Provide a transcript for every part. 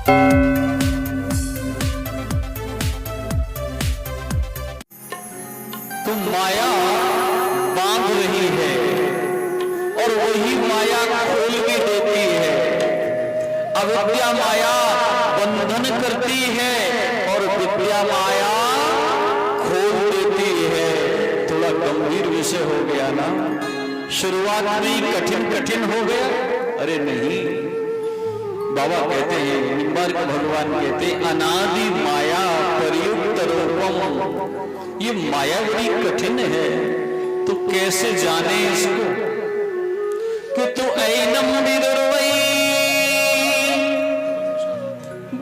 तो माया बांध रही है और वही माया खोल भी देती है। अविद्या माया बंधन करती है और विद्या माया खोल देती है। थोड़ा गंभीर विषय हो गया ना, शुरुआत में कठिन कठिन हो गया। अरे नहीं, बाबा कहते हैं, निम्बार्क भगवान कहते हैं, अनादि माया प्रयुक्त रूपम। ये माया बड़ी कठिन है, तो कैसे जाने इसको? कि तू ऐनम विदुर्वै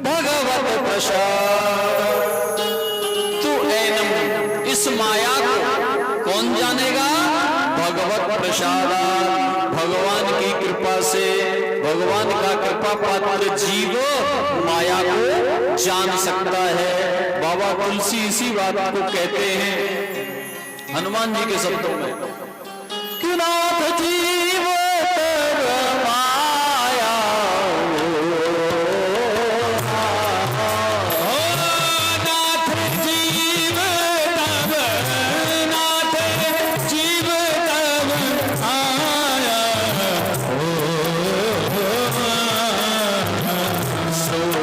भगवत प्रसाद। तू ऐनम, इस माया को कौन जानेगा? भगवत प्रसाद, भगवान की कृपा से, भगवान का कृपा पात्र जीव माया को जान सकता है। बाबा तुलसी इसी बात को कहते हैं हनुमान जी के शब्दों में कि नाथ जीव माया, नाथ जीव तब, नाथ जीव तब आया,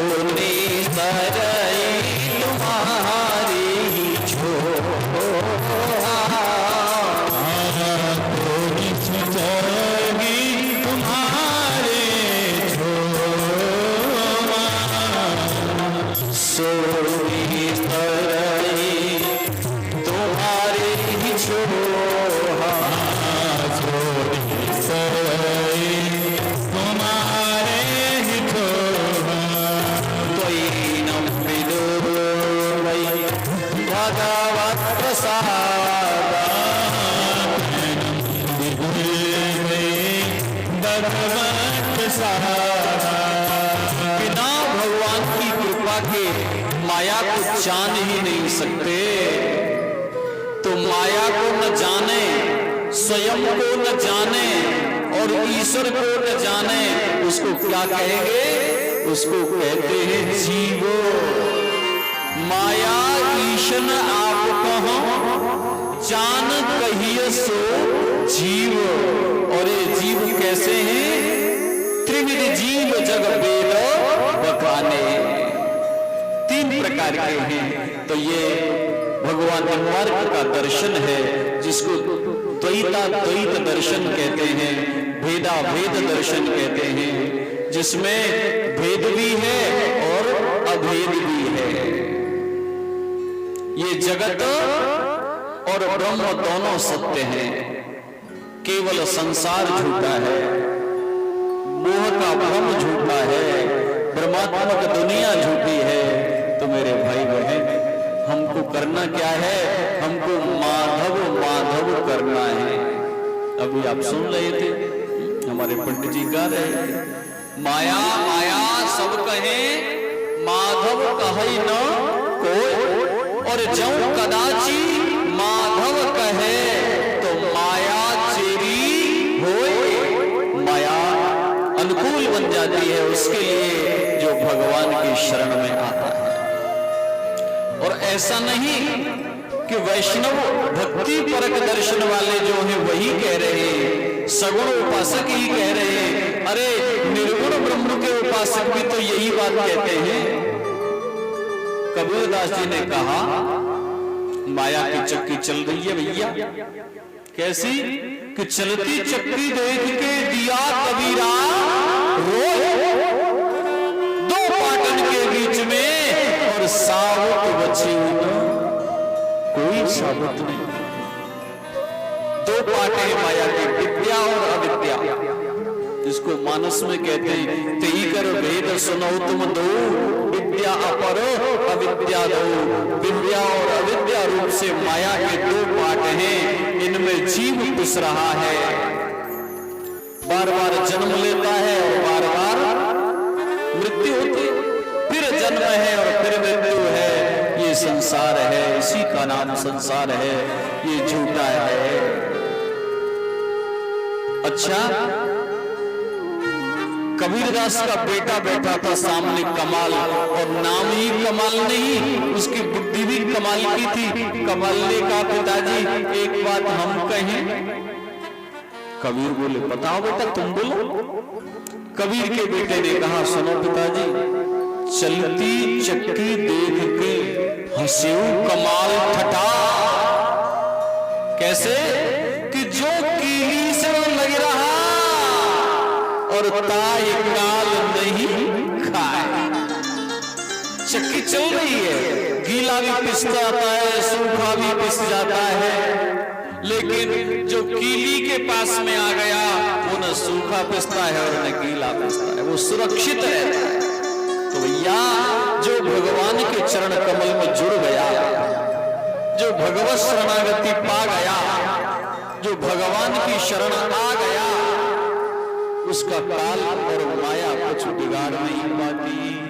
सोने सरई तुम्हारी बिना भगवान की कृपा के माया को जान ही नहीं सकते। तो माया को न जाने, स्वयं को न जाने और ईश्वर को न जाने, उसको क्या कहेंगे? उसको कहते हैं जीवो। माया ईशन आप कहो, जान कहिए सो जीव। और ये जीव कैसे हैं? त्रिविध जीव जग वेद बखाने, तीन प्रकार के हैं। तो ये भगवान निम्बार्क का दर्शन है, जिसको द्वैता द्वैत दर्शन कहते हैं, भेदा भेद दर्शन कहते हैं, जिसमें भेद भी है और अभेद भी है। ये जगत और ब्रह्म दोनों सत्य हैं, केवल संसार झूठा है, मोह का भ्रम झूठा है, ब्रह्मात्मक दुनिया झूठी है। तो मेरे भाई बहन, हमको करना क्या है? हमको माधव माधव करना है। अभी आप सुन रहे थे, हमारे पंडित जी गा रहे, माया माया सब कहे, माधव कहे न कोई। और जौ कदाची माधव कहे, तो माया चेरी होए। माया अनुकूल बन जाती है उसके लिए जो भगवान की शरण में आता है। और ऐसा नहीं कि वैष्णव भक्ति परक दर्शन वाले जो हैं वही कह रहे हैं, सगुण उपासक ही कह रहे हैं। अरे निर्गुण ब्रह्म के उपासक भी तो यही बात कहते हैं। कबीरदास जी ने कहा, माया की चक्की चल रही है भैया। कैसी? कि चलती चक्की देख के दिया कबीरा रोए, दो पाटन के बीच में और सावत बची कोई सावत नहीं। दो पाटे माया की, विद्या और अविद्या, जिसको मानस में कहते हैं, तेई कर भेद सुनो तुम दो, विद्या अपरो अविद्या दो। विद्या और अविद्या रूप से माया के दो पाट हैं, इनमें जीव पिस रहा है, बार बार जन्म लेता है और बार बार मृत्यु होती, फिर जन्म है और फिर मृत्यु है। ये संसार है, इसी का नाम संसार है, ये झूठा है। अच्छा, कबीरदास का बेटा बैठा था सामने कमाल, और नाम ही कमाल नहीं, उसकी बुद्धि भी कमाल की थी। कमाल ने कहा पिताजी एक बात हम कहें। कबीर बोले बताओ बेटा तुम बोलो। कबीर के बेटे ने कहा सुनो पिताजी, चलती चक्की देख के हंसेऊ कमाल ठटा। कैसे कि जो कीली से लग रहा और ताई काल नहीं खाए। चक्की चल रही है, गीला भी पिस जाता है, सूखा भी पिस जाता है, लेकिन जो कीली के पास में आ गया वो न सूखा पिसता है और न गीला पिसता है, वो सुरक्षित रहता है। तो भैया जो भगवान के चरण कमल में जुड़ गया, जो भगवत शरणागति पा गया, जो भगवान की शरण आ गया, उसका काल और माया कुछ बिगाड़ नहीं पाती।